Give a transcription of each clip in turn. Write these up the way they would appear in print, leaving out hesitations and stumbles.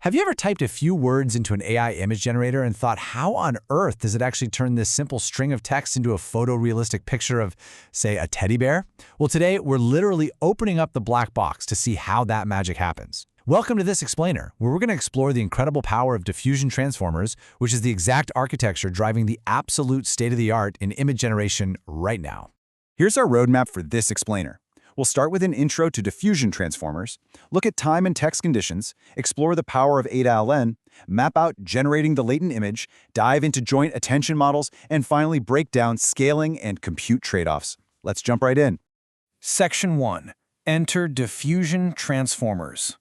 Have you ever typed a few words into an AI image generator and thought, how on earth does it actually turn this simple string of text into a photorealistic picture of, say, a teddy bear? Well, today we're literally opening up the black box to see how that magic happens. Welcome to this explainer, where we're going to explore the incredible power of diffusion transformers, which is the exact architecture driving the absolute state-of-the-art in image generation right now. Here's our roadmap for this explainer. We'll start with an intro to diffusion transformers, look at time and text conditions, explore the power of adaLN, map out generating the latent image, dive into joint attention models, and finally break down scaling and compute trade-offs. Let's jump right in. Section 1. Enter diffusion transformers.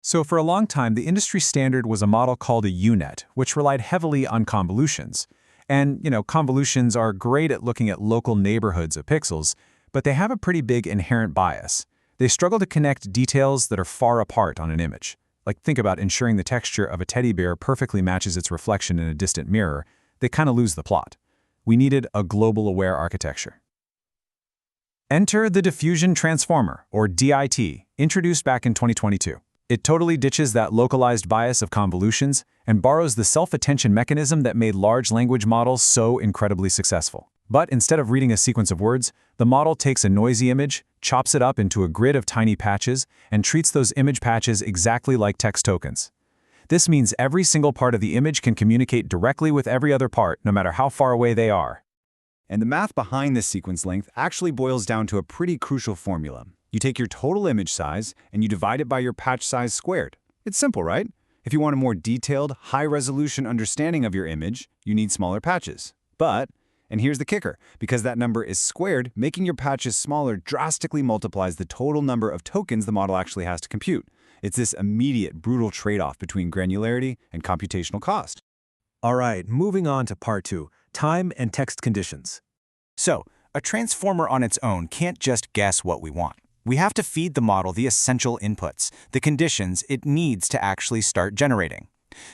So for a long time, the industry standard was a model called a UNet, which relied heavily on convolutions. And, convolutions are great at looking at local neighborhoods of pixels, but they have a pretty big inherent bias. They struggle to connect details that are far apart on an image. Like, think about ensuring the texture of a teddy bear perfectly matches its reflection in a distant mirror. They kind of lose the plot. We needed a global-aware architecture. Enter the Diffusion Transformer, or DIT, introduced back in 2022. It totally ditches that localized bias of convolutions and borrows the self-attention mechanism that made large language models so incredibly successful. But instead of reading a sequence of words, the model takes a noisy image, chops it up into a grid of tiny patches, and treats those image patches exactly like text tokens. This means every single part of the image can communicate directly with every other part, no matter how far away they are. And the math behind this sequence length actually boils down to a pretty crucial formula. You take your total image size and you divide it by your patch size squared. It's simple, right? If you want a more detailed, high-resolution understanding of your image, you need smaller patches. But, and here's the kicker, because that number is squared, making your patches smaller drastically multiplies the total number of tokens the model actually has to compute. It's this immediate, brutal trade-off between granularity and computational cost. All right, moving on to part 2, time and text conditions. So, a transformer on its own can't just guess what we want. We have to feed the model the essential inputs, the conditions it needs to actually start generating.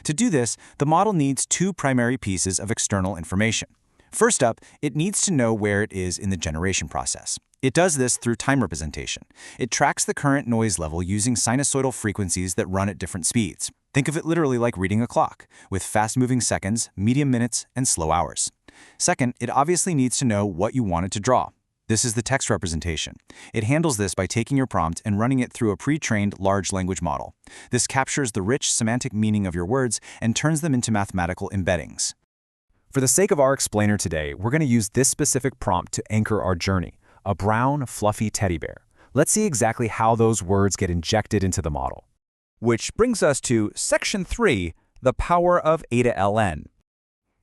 To do this, the model needs two primary pieces of external information. First up, it needs to know where it is in the generation process. It does this through time representation. It tracks the current noise level using sinusoidal frequencies that run at different speeds. Think of it literally like reading a clock, with fast-moving seconds, medium minutes, and slow hours. Second, it obviously needs to know what you want it to draw. This is the text representation. It handles this by taking your prompt and running it through a pre-trained large language model. This captures the rich semantic meaning of your words and turns them into mathematical embeddings. For the sake of our explainer today, we're going to use this specific prompt to anchor our journey, a brown, fluffy teddy bear. Let's see exactly how those words get injected into the model. Which brings us to Section 3, the power of adaLN.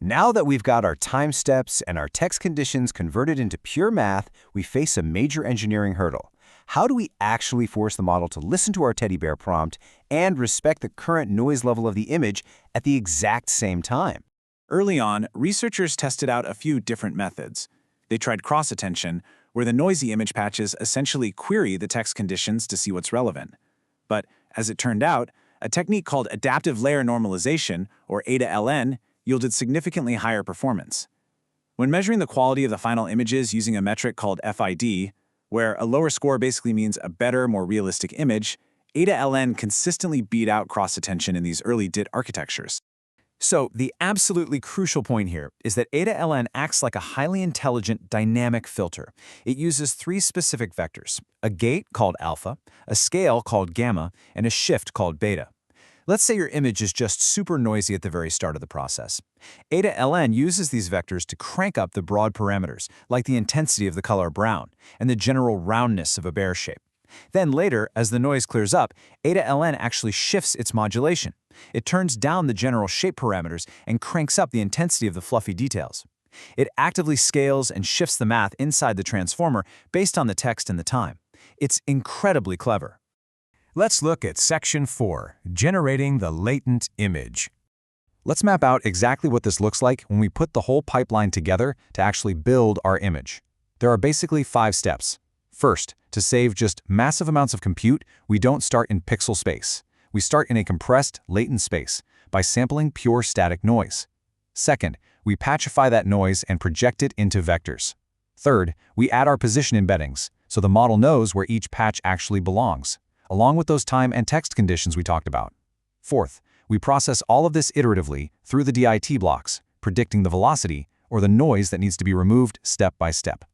Now that we've got our time steps and our text conditions converted into pure math, we face a major engineering hurdle. How do we actually force the model to listen to our teddy bear prompt and respect the current noise level of the image at the exact same time? Early on, researchers tested out a few different methods. They tried cross-attention, where the noisy image patches essentially query the text conditions to see what's relevant. But as it turned out, a technique called adaptive layer normalization, or adaLN, yielded significantly higher performance. When measuring the quality of the final images using a metric called FID, where a lower score basically means a better, more realistic image, adaLN consistently beat out cross-attention in these early DIT architectures. So the absolutely crucial point here is that adaLN acts like a highly intelligent dynamic filter. It uses three specific vectors: a gate called alpha, a scale called gamma, and a shift called beta. Let's say your image is just super noisy at the very start of the process. adaLN uses these vectors to crank up the broad parameters, like the intensity of the color brown and the general roundness of a bear shape. Then later, as the noise clears up, adaLN actually shifts its modulation. It turns down the general shape parameters and cranks up the intensity of the fluffy details. It actively scales and shifts the math inside the transformer based on the text and the time. It's incredibly clever. Let's look at Section 4, generating the latent image. Let's map out exactly what this looks like when we put the whole pipeline together to actually build our image. There are basically 5 steps. First, to save just massive amounts of compute, we don't start in pixel space. We start in a compressed, latent space by sampling pure static noise. Second, we patchify that noise and project it into vectors. Third, we add our position embeddings, so the model knows where each patch actually belongs, along with those time and text conditions we talked about. Fourth, We process all of this iteratively through the DIT blocks, predicting the velocity or the noise that needs to be removed step by step.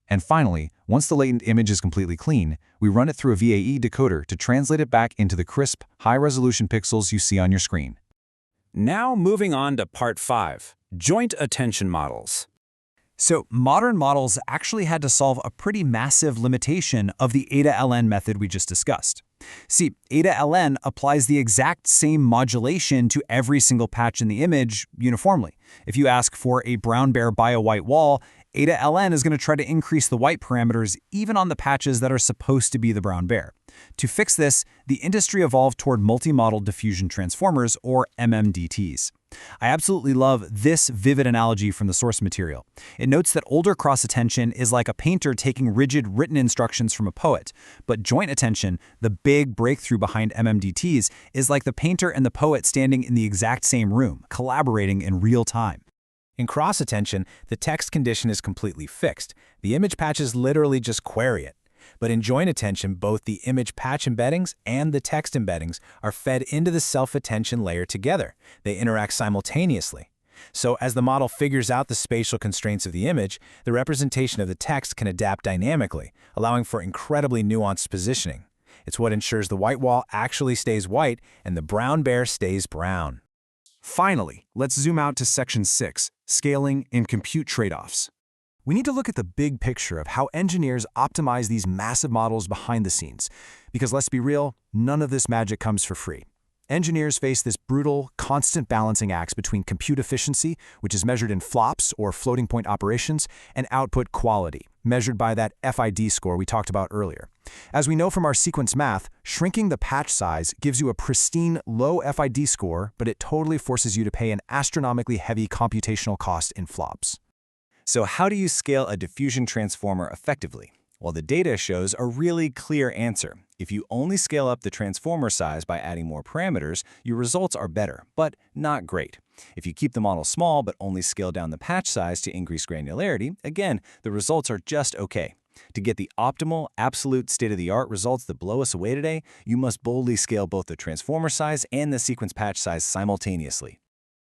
And finally, once the latent image is completely clean, we run it through a VAE decoder to translate it back into the crisp, high-resolution pixels you see on your screen. Now moving on to Part 5, Joint Attention Models. So modern models actually had to solve a pretty massive limitation of the adaLN method we just discussed. See, adaLN applies the exact same modulation to every single patch in the image uniformly. If you ask for a brown bear by a white wall, adaLN is going to try to increase the white parameters even on the patches that are supposed to be the brown bear. To fix this, the industry evolved toward multi-modal diffusion transformers, or MMDTs. I absolutely love this vivid analogy from the source material. It notes that older cross-attention is like a painter taking rigid written instructions from a poet, but joint attention, the big breakthrough behind MMDTs, is like the painter and the poet standing in the exact same room, collaborating in real time. In cross-attention, the text condition is completely fixed. The image patches literally just query it. But in joint attention, both the image patch embeddings and the text embeddings are fed into the self-attention layer together. They interact simultaneously. So as the model figures out the spatial constraints of the image, the representation of the text can adapt dynamically, allowing for incredibly nuanced positioning. It's what ensures the white wall actually stays white and the brown bear stays brown. Finally, let's zoom out to Section 6, Scaling and Compute Trade-offs. We need to look at the big picture of how engineers optimize these massive models behind the scenes. Because let's be real, none of this magic comes for free. Engineers face this brutal, constant balancing act between compute efficiency, which is measured in flops or floating point operations, and output quality, measured by that FID score we talked about earlier. As we know from our sequence math, shrinking the patch size gives you a pristine low FID score, but it totally forces you to pay an astronomically heavy computational cost in flops. So how do you scale a diffusion transformer effectively? Well, the data shows a really clear answer. If you only scale up the transformer size by adding more parameters, your results are better, but not great. If you keep the model small but only scale down the patch size to increase granularity, again, the results are just okay. To get the optimal, absolute state-of-the-art results that blow us away today, you must boldly scale both the transformer size and the sequence patch size simultaneously.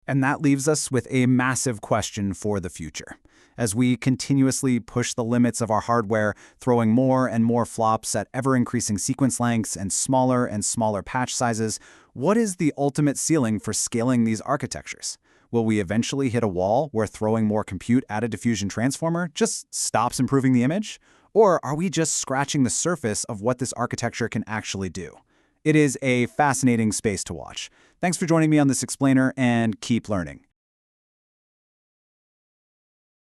And that leaves us with a massive question for the future. As we continuously push the limits of our hardware, throwing more and more flops at ever-increasing sequence lengths and smaller patch sizes, what is the ultimate ceiling for scaling these architectures? Will we eventually hit a wall where throwing more compute at a diffusion transformer just stops improving the image? Or are we just scratching the surface of what this architecture can actually do? It is a fascinating space to watch. Thanks for joining me on this explainer, and keep learning.